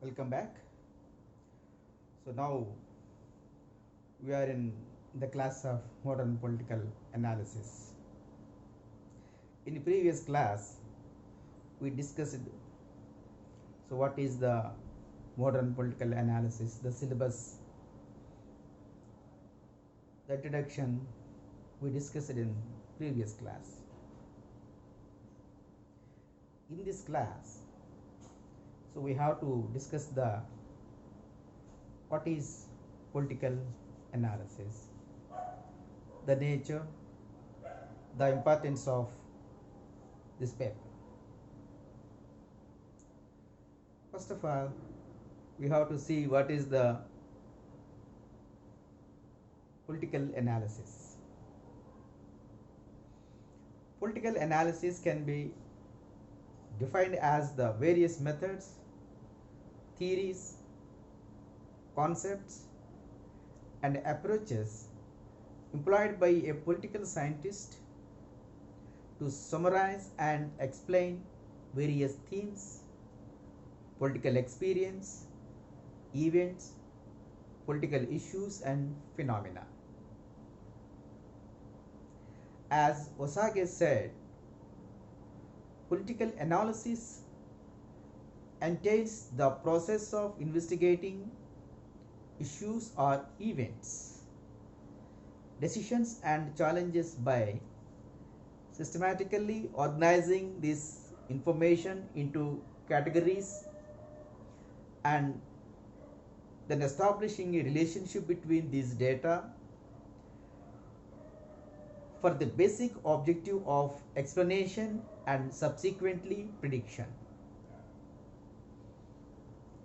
Welcome back. So now we are in the class of modern political analysis. In the previous class, we discussed what is the modern political analysis, the syllabus, the introduction we discussed in previous class. In this class, we have to discuss the what is political analysis, the nature, the importance of this paper. First of all, we have to see what is the political analysis. Political analysis can be defined as the various methods, theories, concepts, and approaches employed by a political scientist to summarize and explain various themes, political experience, events, political issues, and phenomena. As Osage said, political analysis entails the process of investigating issues or events, decisions, and challenges by systematically organizing this information into categories and then establishing a relationship between these data for the basic objective of explanation and subsequently prediction.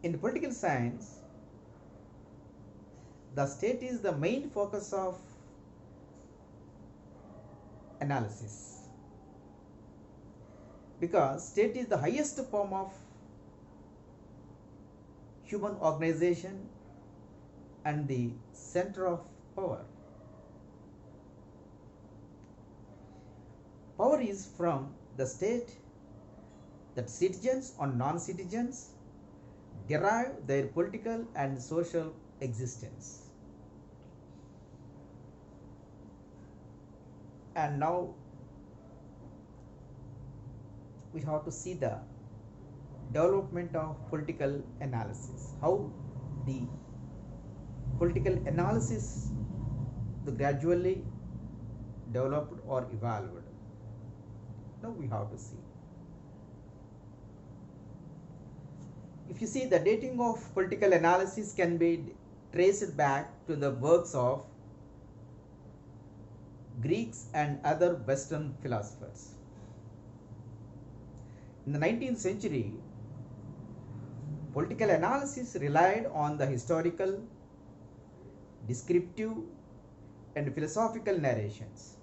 In political science, the state is the main focus of analysis because state is the highest form of human organization and the center of power. Power is from the state that citizens or non-citizens derive their political and social existence. And now we have to see the development of political analysis, how the political analysis gradually developed or evolved. Now we have to see. If you see, the dating of political analysis can be traced back to the works of Greeks and other Western philosophers. In the 19th century, political analysis relied on the historical, descriptive, and philosophical narrations.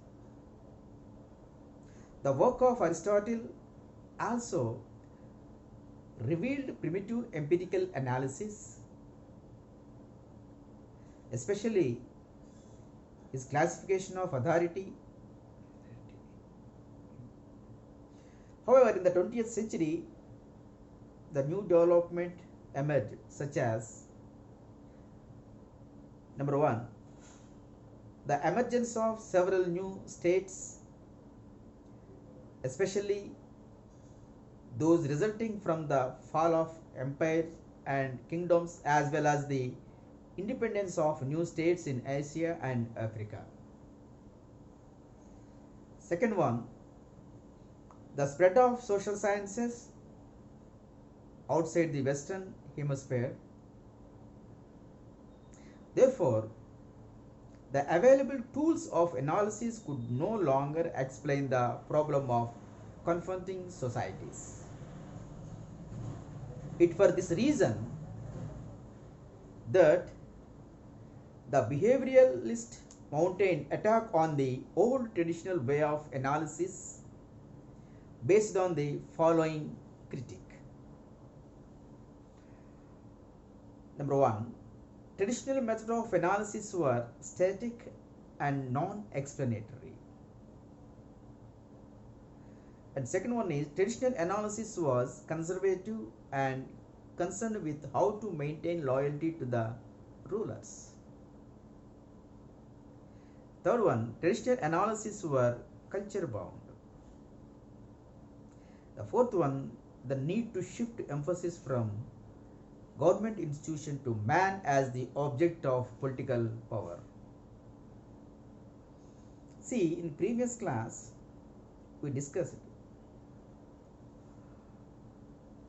The work of Aristotle also revealed primitive empirical analysis, especially his classification of authority. However, in the 20th century, the new development emerged, such as number one, the emergence of several new states, especially those resulting from the fall of empires and kingdoms, as well as the independence of new states in Asia and Africa. Second one, the spread of social sciences outside the Western hemisphere. Therefore, the available tools of analysis could no longer explain the problem of confronting societies. It for this reason that the behavioralist mounted attack on the old traditional way of analysis based on the following critique. Number one, traditional methods of analysis were static and non-explanatory. And second one is traditional analysis was conservative and concerned with how to maintain loyalty to the rulers. Third one, traditional analysis were culture bound. The fourth one, the need to shift emphasis from government institution to man as the object of political power. See, in previous class, we discussed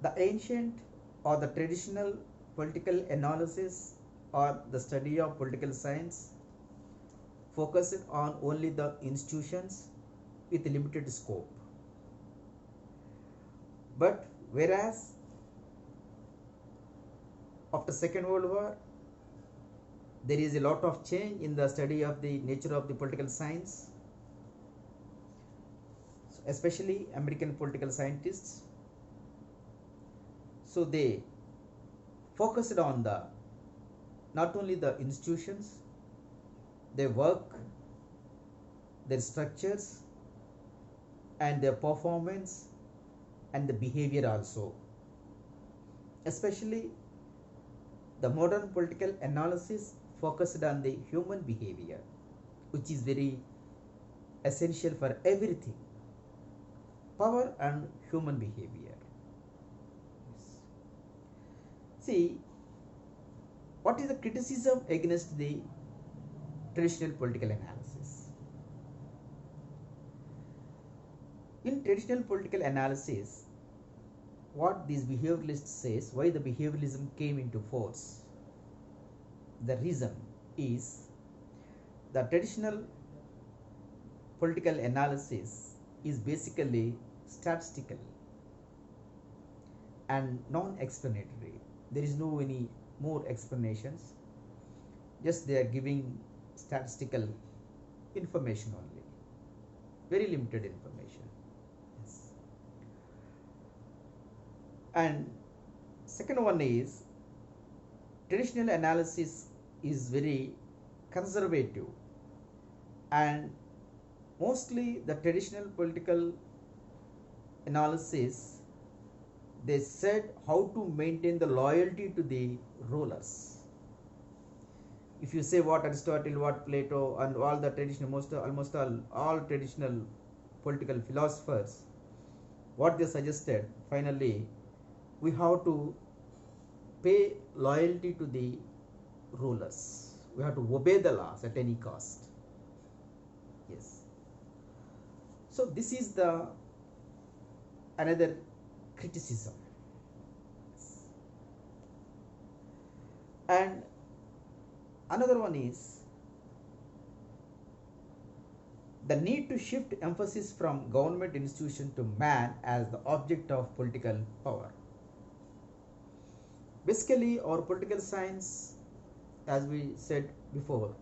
the ancient or the traditional political analysis or the study of political science focused on only the institutions with limited scope. But whereas after Second World War, there is a lot of change in the study of the nature of the political science, especially American political scientists. So they focused on the not only the institutions, their work, their structures, and their performance and the behavior also. Especially the modern political analysis focused on the human behavior, which is very essential for everything. Power and human behavior. See, what is the criticism against the traditional political analysis? In traditional political analysis, what this behavioralist says, why the behavioralism came into force, the reason is the traditional political analysis is basically statistical and non-explanatory. There is no any more explanations, just they are giving statistical information only, very limited information. Yes. And second one is traditional analysis is very conservative, and mostly the traditional political analysis, they said how to maintain the loyalty to the rulers. If you say what Aristotle, what Plato, and all the traditional, almost all traditional political philosophers, what they suggested, finally, we have to pay loyalty to the rulers. We have to obey the laws at any cost. Yes. So this is the another criticism. And another one is the need to shift emphasis from government institution to man as the object of political power. Basically, our political science, as we said before,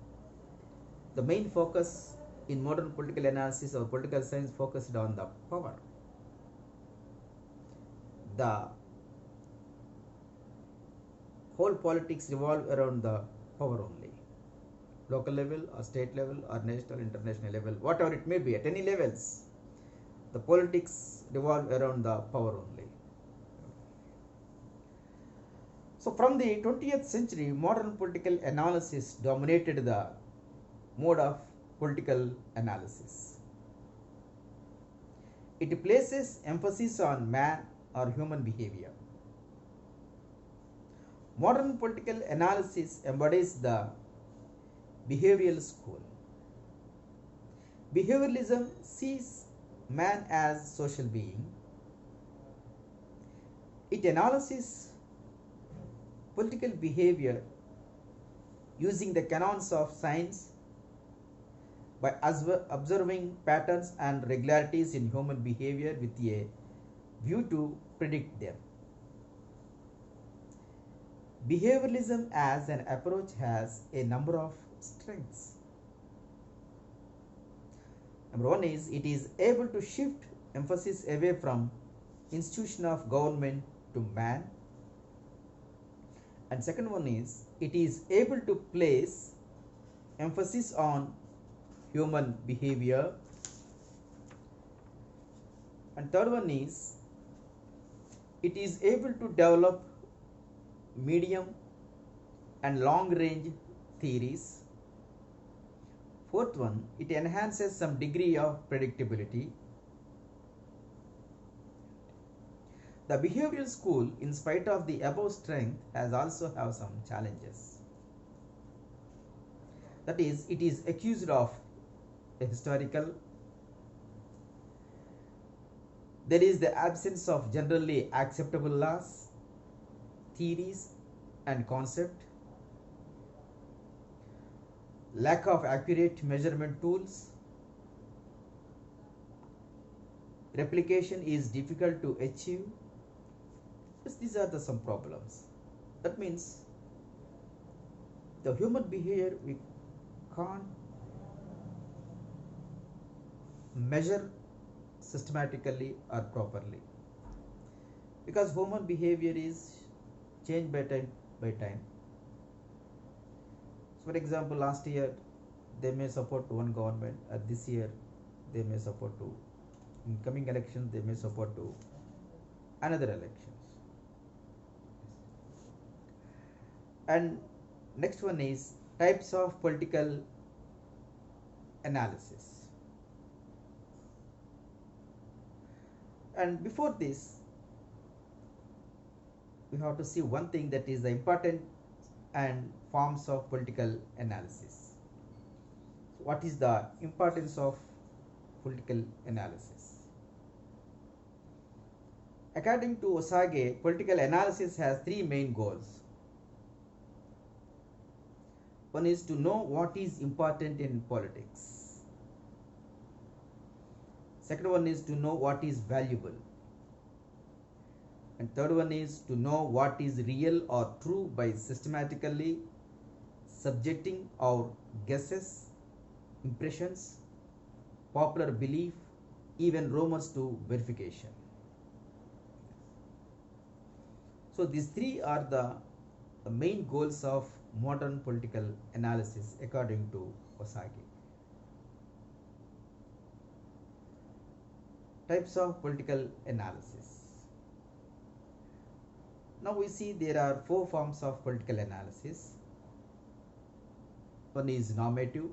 the main focus in modern political analysis or political science focused on the power. The whole politics revolve around the power only. Local level or state level or national, international level, whatever it may be, at any levels, the politics revolve around the power only. So from the 20th century, modern political analysis dominated the mode of political analysis. It places emphasis on man or human behavior. Modern political analysis embodies the behavioral school. Behavioralism sees man as social being. It analyzes political behavior using the canons of science by observing patterns and regularities in human behavior with a view to predict them. Behavioralism as an approach has a number of strengths. Number one is it is able to shift emphasis away from institution of government to man. And second one is it is able to place emphasis on human behavior. And third one is it is able to develop medium and long range theories. Fourth one, it enhances some degree of predictability. The behavioral school, in spite of the above strength, has also have some challenges. That is, it is accused of a historical. There is the absence of generally acceptable laws, theories and concept, lack of accurate measurement tools, replication is difficult to achieve. Yes, these are some problems. That means the human behavior we can't measure systematically or properly, because human behavior is changed by time by time. So for example, last year they may support one government, this year they may support to, in coming elections they may support to another elections. And next one is types of political analysis. And before this, we have to see one thing, that is the important and forms of political analysis. So what is the importance of political analysis? According to Osage, political analysis has three main goals. One is to know what is important in politics. Second one is to know what is valuable. And third one is to know what is real or true by systematically subjecting our guesses, impressions, popular belief, even rumors to verification. So these three are the main goals of modern political analysis according to Osage. Types of political analysis. Now we see there are four forms of political analysis. One is normative,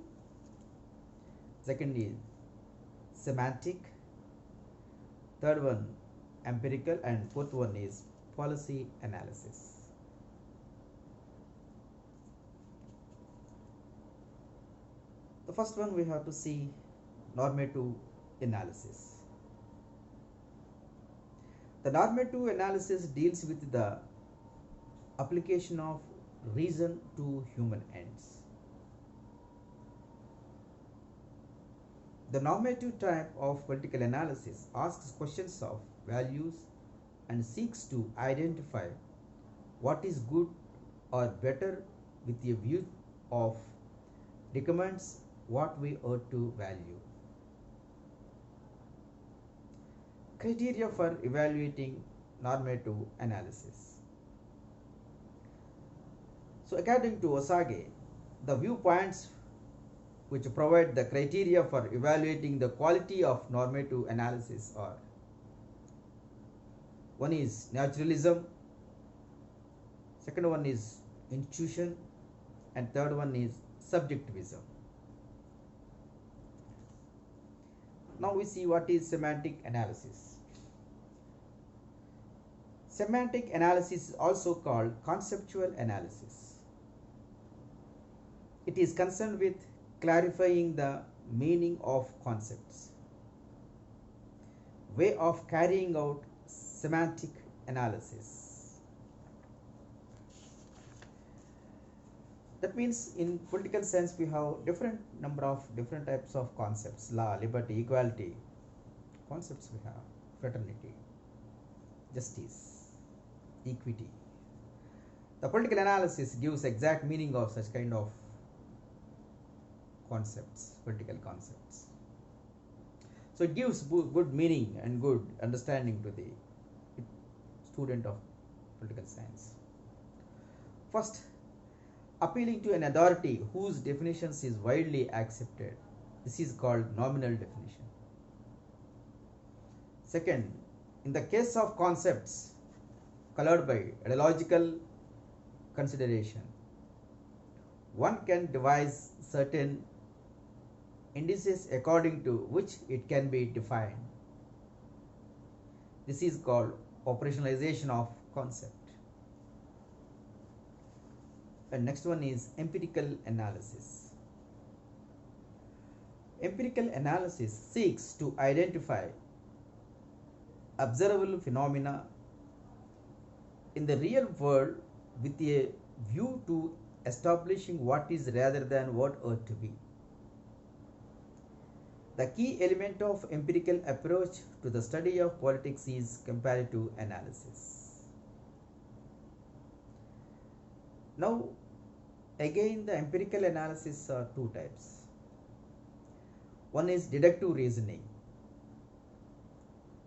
second is semantic, third one empirical, and fourth one is policy analysis. The first one we have to see normative analysis. The normative analysis deals with the application of reason to human ends. The normative type of political analysis asks questions of values and seeks to identify what is good or better with a view of recommends what we ought to value. Criteria for evaluating normative analysis. So according to Osage, the viewpoints which provide the criteria for evaluating the quality of normative analysis are: one is naturalism, second one is intuition, and third one is subjectivism. Now we see what is semantic analysis. Semantic analysis is also called conceptual analysis. It is concerned with clarifying the meaning of concepts. Way of carrying out semantic analysis. That means in political sense we have different types of concepts: law, liberty, equality. Concepts we have: fraternity, justice, equity. The political analysis gives exact meaning of such kind of concepts, political concepts. So it gives good meaning and good understanding to the student of political science. First, appealing to an authority whose definitions is widely accepted. This is called nominal definition. Second, in the case of concepts colored by ideological consideration. One can devise certain indices according to which it can be defined. This is called operationalization of concept. And next one is empirical analysis. Empirical analysis seeks to identify observable phenomena in the real world with a view to establishing what is rather than what ought to be. The key element of empirical approach to the study of politics is comparative analysis. Now, again, the empirical analysis are two types. One is deductive reasoning.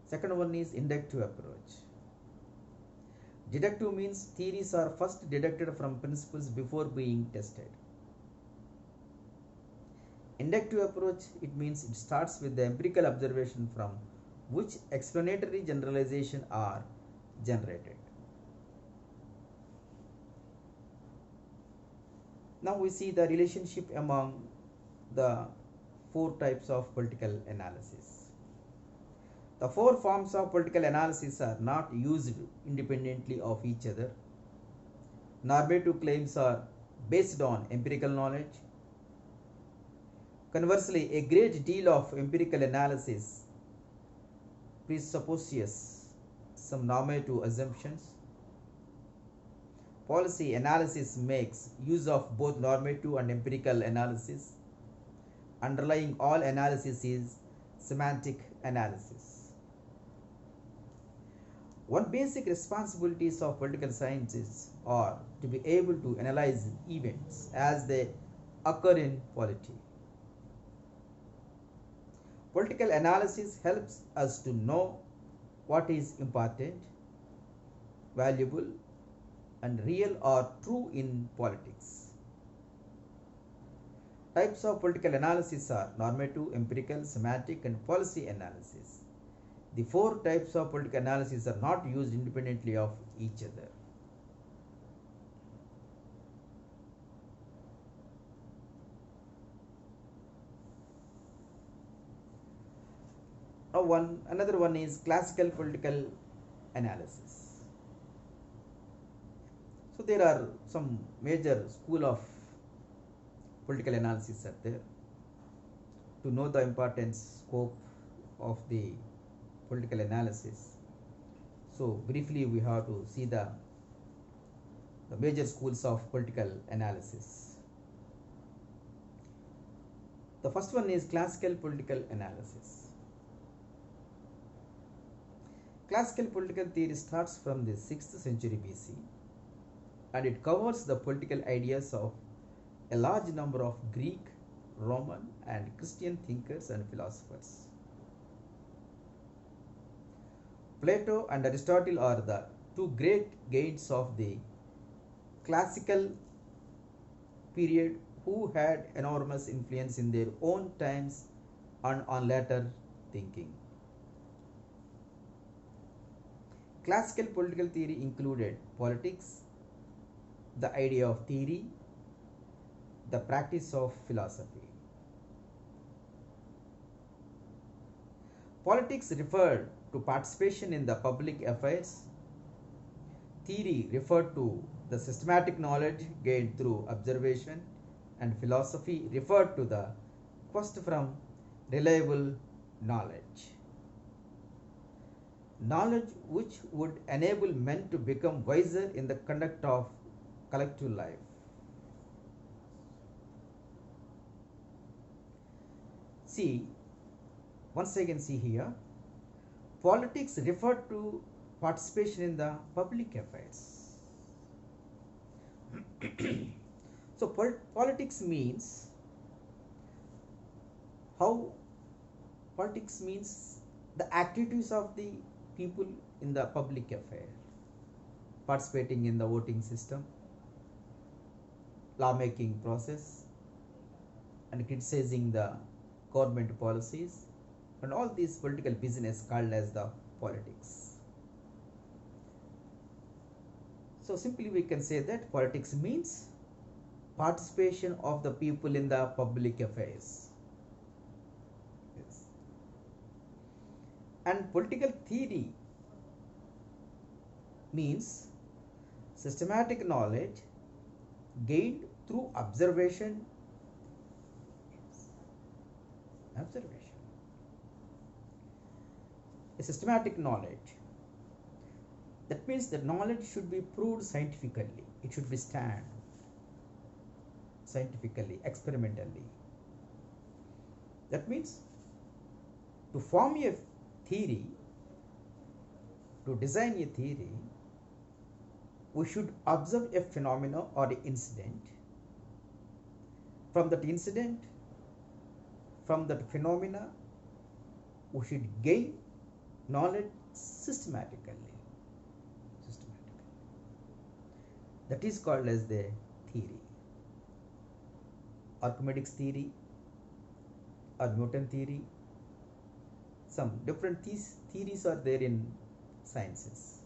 Second one is inductive approach. Deductive means theories are first deducted from principles before being tested. Inductive approach, it means it starts with the empirical observation from which explanatory generalization are generated. Now we see the relationship among the four types of political analysis. The four forms of political analysis are not used independently of each other. Normative claims are based on empirical knowledge. Conversely, a great deal of empirical analysis presupposes some normative assumptions. Policy analysis makes use of both normative and empirical analysis. Underlying all analysis is semantic analysis. One basic responsibilities of political sciences are to be able to analyze events as they occur in polity. Political analysis helps us to know what is important, valuable, and real or true in politics. Types of political analysis are normative, empirical, semantic, and policy analysis. The four types of political analysis are not used independently of each other. Now another one is classical political analysis. So there are some major school of political analysis are there. To know the importance, scope of the political analysis, so briefly we have to see the major schools of political analysis. The first one is classical political analysis. Classical political theory starts from the 6th century BC, and it covers the political ideas of a large number of Greek, Roman, and Christian thinkers and philosophers. Plato and Aristotle are the two great gains of the classical period who had enormous influence in their own times and on later thinking. Classical political theory included politics, the idea of theory, the practice of philosophy. Politics referred to participation in the public affairs. Theory referred to the systematic knowledge gained through observation, and philosophy referred to the quest from reliable knowledge. Knowledge which would enable men to become wiser in the conduct of collective life. See, once again see here, politics referred to participation in the public affairs. So politics means the activities of the people in the public affair, participating in the voting system, lawmaking process, and criticizing the government policies, and all these political business called as the politics. So simply we can say that politics means participation of the people in the public affairs. Yes. And political theory means systematic knowledge gained through observation. Observation. A systematic knowledge. That means that knowledge should be proved scientifically. It should be stand scientifically, experimentally. That means to form a theory, to design a theory, we should observe a phenomena or an incident. From that incident, from that phenomena, we should gain knowledge systematically. That is called as the theory. Archimedes theory or Newton theory. Some different theories are there in sciences.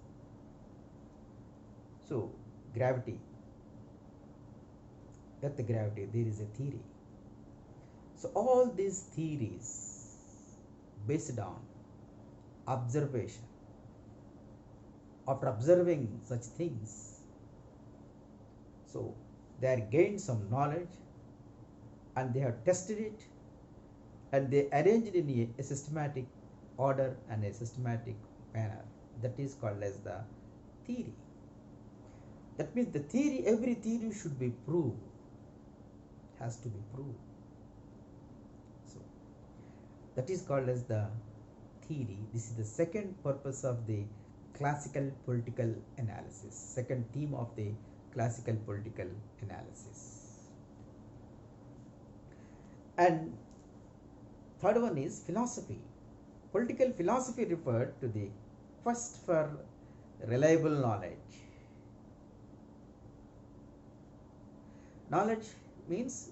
So, gravity, earth gravity, there is a theory. So, all these theories based on observation. After observing such things, so they have gained some knowledge and they have tested it and they arranged in a systematic order and a systematic manner. That is called as the theory. That means the theory, every theory should be proved, has to be proved. So that is called as the theory. This is the second purpose of the classical political analysis, second theme of the classical political analysis. And third one is philosophy. Political philosophy referred to the first for reliable knowledge. Knowledge means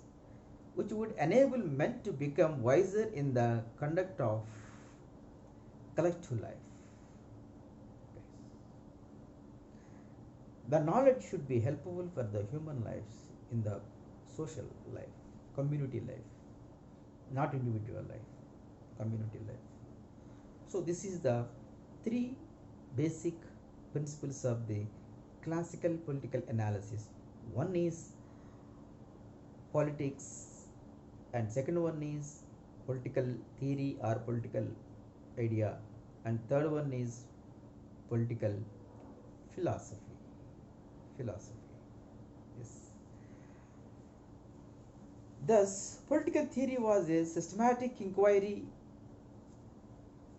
which would enable men to become wiser in the conduct of collective life. The knowledge should be helpful for the human lives in the social life, community life, not individual life, community life. So this is the three basic principles of the classical political analysis. One is politics and second one is political theory or political idea and third one is political philosophy. Yes. Thus, political theory was a systematic inquiry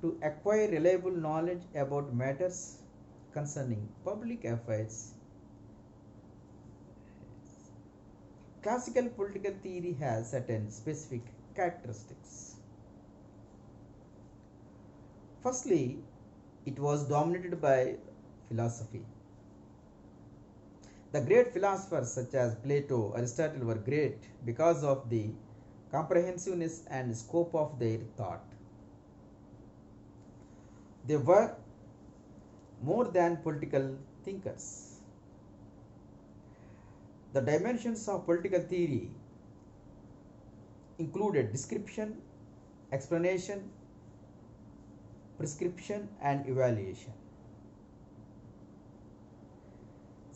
to acquire reliable knowledge about matters concerning public affairs. Classical political theory has certain specific characteristics. Firstly, it was dominated by philosophy. The great philosophers such as Plato, Aristotle were great because of the comprehensiveness and scope of their thought. They were more than political thinkers. The dimensions of political theory included description, explanation, prescription, and evaluation.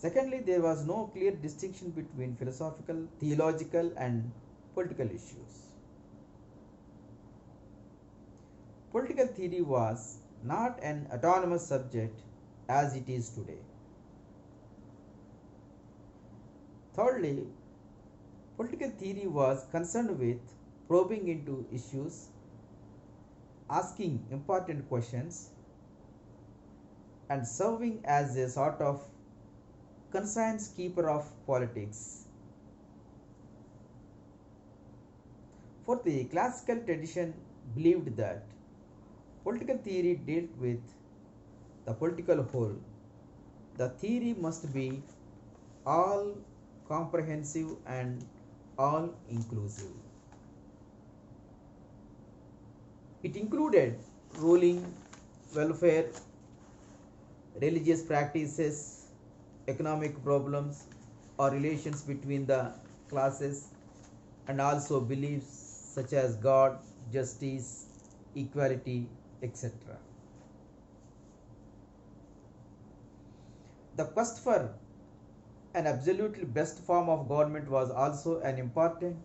Secondly, there was no clear distinction between philosophical, theological, and political issues. Political theory was not an autonomous subject as it is today. Thirdly, political theory was concerned with probing into issues, asking important questions, and serving as a sort of conscience keeper of politics. For the classical tradition believed that political theory dealt with the political whole. The theory must be all comprehensive and all inclusive. It included ruling, welfare, religious practices, economic problems or relations between the classes, and also beliefs such as God, justice, equality, etc. The quest for an absolutely best form of government was also an important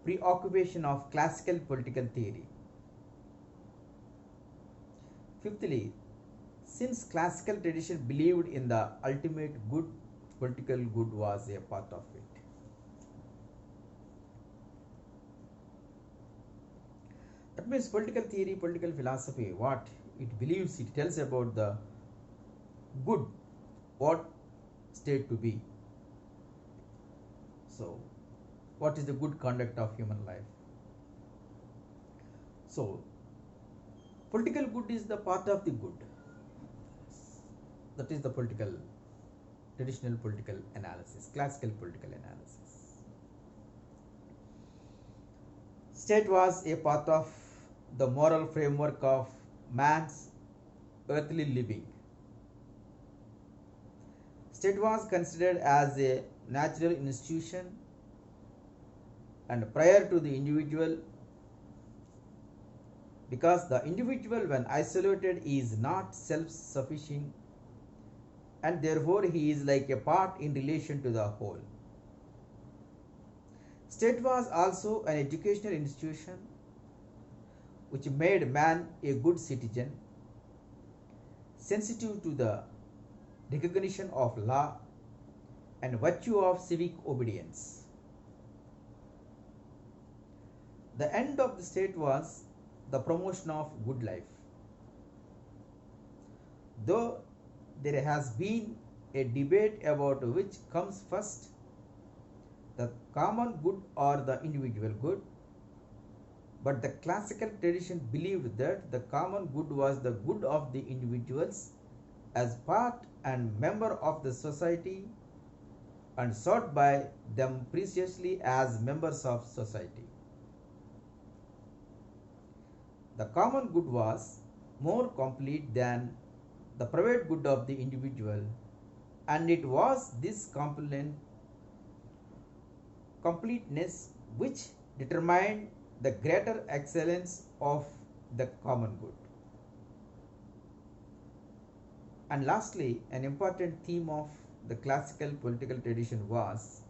preoccupation of classical political theory. Fifthly, since classical tradition believed in the ultimate good, political good was a part of it. That means political theory, political philosophy, what it believes, it tells about the good, what state to be. So, what is the good conduct of human life? So, political good is the part of the good. That is the traditional political analysis, classical political analysis. State was a part of the moral framework of man's earthly living. State was considered as a natural institution, and prior to the individual, because the individual when isolated is not self-sufficient, and therefore he is like a part in relation to the whole. State was also an educational institution which made man a good citizen, sensitive to the recognition of law and virtue of civic obedience. The end of the state was the promotion of good life. Though there has been a debate about which comes first, the common good or the individual good, but the classical tradition believed that the common good was the good of the individuals as part and member of the society and sought by them preciously as members of society. The common good was more complete than the private good of the individual, and it was this completeness which determined the greater excellence of the common good. And lastly, an important theme of the classical political tradition was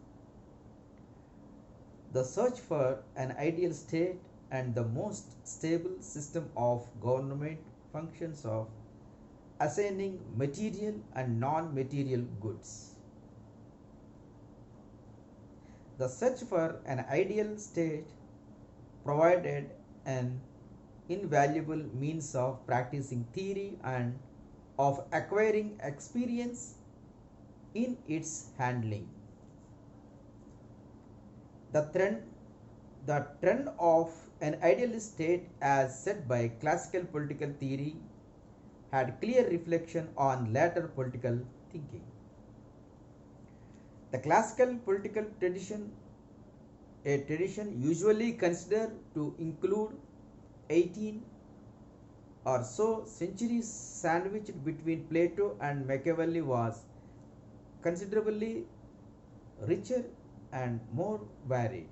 the search for an ideal state and the most stable system of government functions of assigning material and non-material goods. The search for an ideal state provided an invaluable means of practicing theory and of acquiring experience in its handling. The trend of an ideal state as set by classical political theory had clear reflection on later political thinking. The classical political tradition, a tradition usually considered to include 18 or so centuries sandwiched between Plato and Machiavelli, was considerably richer and more varied.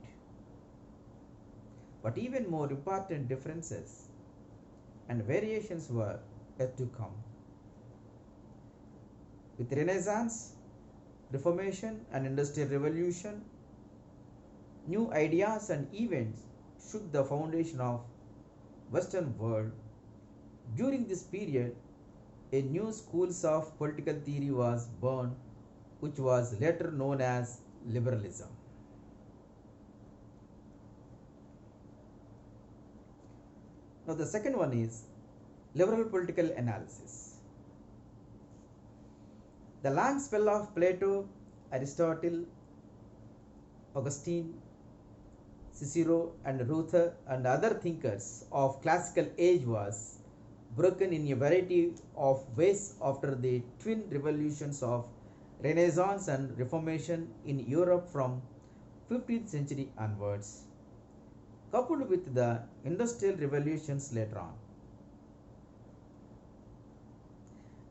But even more important differences and variations were yet to come. With Renaissance, Reformation and Industrial Revolution, new ideas and events shook the foundation of Western world. During this period, a new school of political theory was born, which was later known as liberalism. Now the second one is liberal political analysis. The long spell of Plato, Aristotle, Augustine, Cicero and Luther and other thinkers of classical age was broken in a variety of ways after the twin revolutions of Renaissance and Reformation in Europe from 15th century onwards, coupled with the industrial revolutions later on.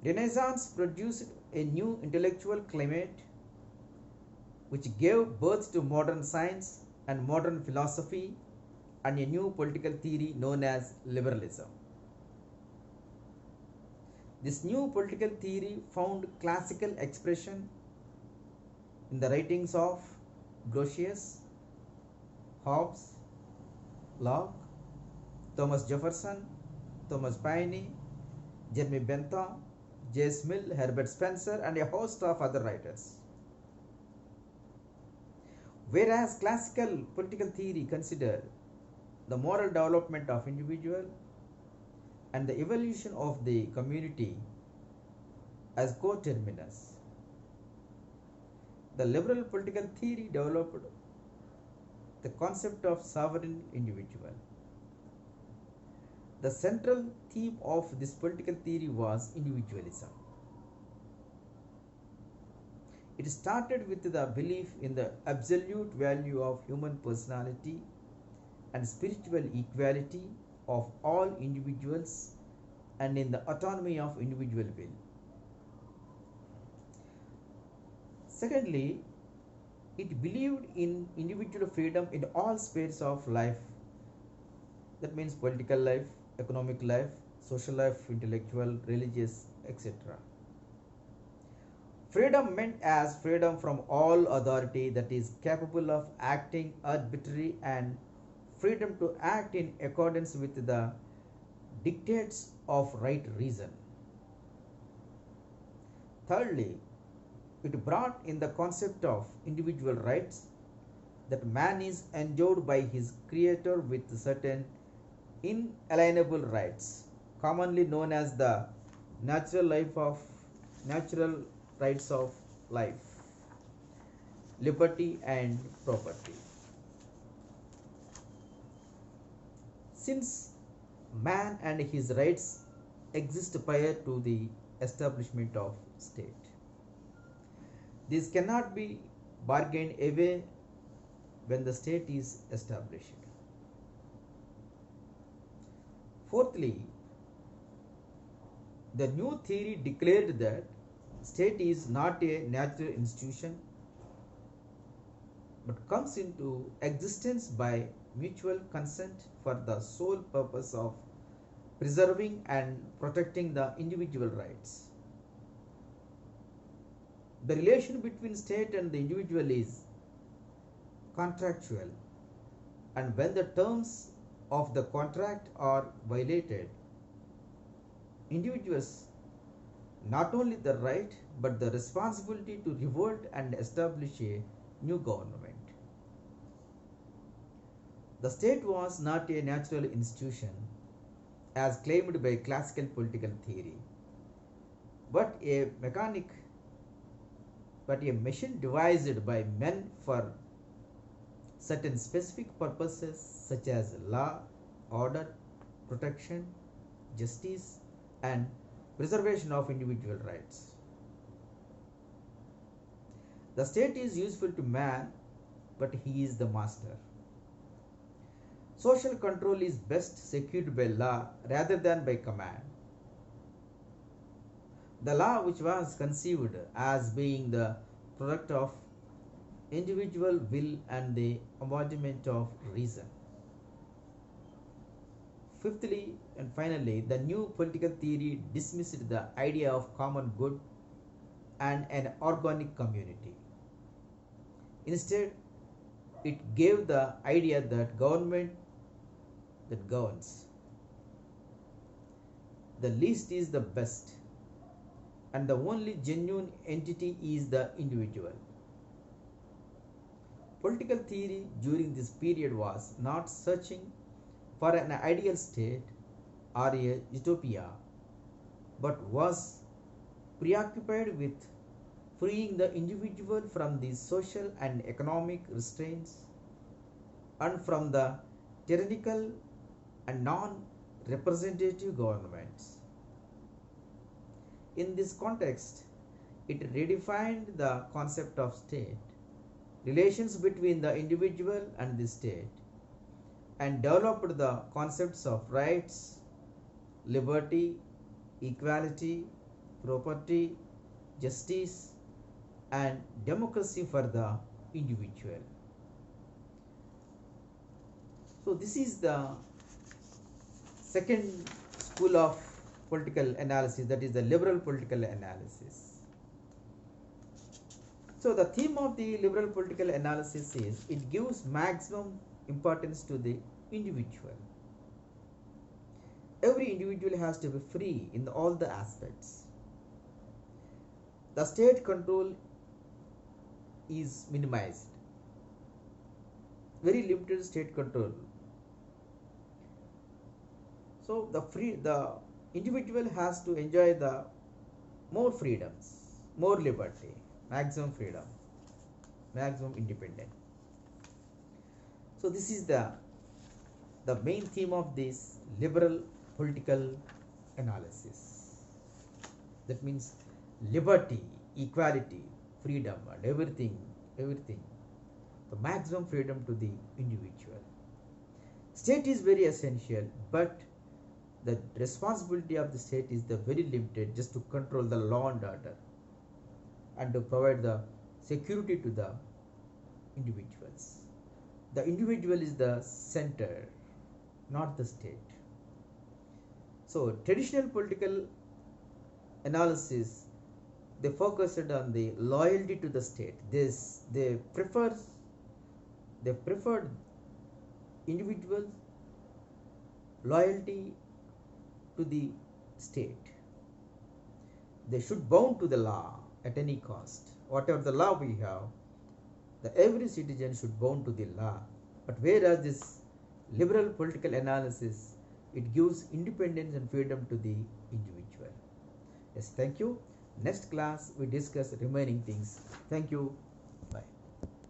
Renaissance produced a new intellectual climate which gave birth to modern science and modern philosophy and a new political theory known as liberalism. This new political theory found classical expression in the writings of Grotius, Hobbes, Locke, Thomas Jefferson, Thomas Paine, Jeremy Bentham, J.S. Mill, Herbert Spencer, and a host of other writers. Whereas classical political theory considered the moral development of individual and the evolution of the community as coterminous, the liberal political theory developed the concept of sovereign individual. The central theme of this political theory was individualism. It started with the belief in the absolute value of human personality and spiritual equality of all individuals and in the autonomy of individual will. Secondly, it believed in individual freedom in all spheres of life. That means political life, economic life, social life, intellectual, religious, etc. Freedom meant as freedom from all authority that is capable of acting arbitrarily and freedom to act in accordance with the dictates of right reason. Thirdly, it brought in the concept of individual rights, that man is endowed by his creator with certain inalienable rights, commonly known as the natural rights of life, liberty and property. Since man and his rights exist prior to the establishment of state, these cannot be bargained away when the state is established. Fourthly, the new theory declared that state is not a natural institution but comes into existence by mutual consent for the sole purpose of preserving and protecting the individual rights. The relation between state and the individual is contractual, and when the terms of the contract are violated, individuals not only the right but the responsibility to revolt and establish a new government. The state was not a natural institution as claimed by classical political theory, but a machine devised by men for certain specific purposes such as law, order, protection, justice, and preservation of individual rights. The state is useful to man, but he is the master. Social control is best secured by law rather than by command. The law, which was conceived as being the product of individual will and the embodiment of reason. Fifthly and finally, the new political theory dismissed the idea of common good and an organic community. Instead, it gave the idea that government that governs. The least is the best, and the only genuine entity is the individual. Political theory during this period was not searching for an ideal state or a utopia, but was preoccupied with freeing the individual from the social and economic restraints and from the tyrannical and non-representative governments. In this context, it redefined the concept of state, relations between the individual and the state, and developed the concepts of rights, liberty, equality, property, justice, and democracy for the individual. So this is the second school of political analysis, that is the liberal political analysis. So the theme of the liberal political analysis is it gives maximum importance to the individual. Every individual has to be free in all the aspects. The state control is minimized. Very limited state control. So the individual has to enjoy the more freedoms, more liberty, maximum freedom, maximum independence. So this is the main theme of this liberal political analysis. That means liberty, equality, freedom, and everything. The maximum freedom to the individual. State is very essential, but the responsibility of the state is the very limited, just to control the law and order and to provide the security to the individuals. The individual is the center, not the state. So traditional political analysis, they focused on the loyalty to the state. They preferred individual loyalty to the state. They should bound to the law at any cost. Whatever the law we have, every citizen should bound to the law. But whereas this liberal political analysis, it gives independence and freedom to the individual. Yes, thank you. Next class we discuss remaining things. Thank you.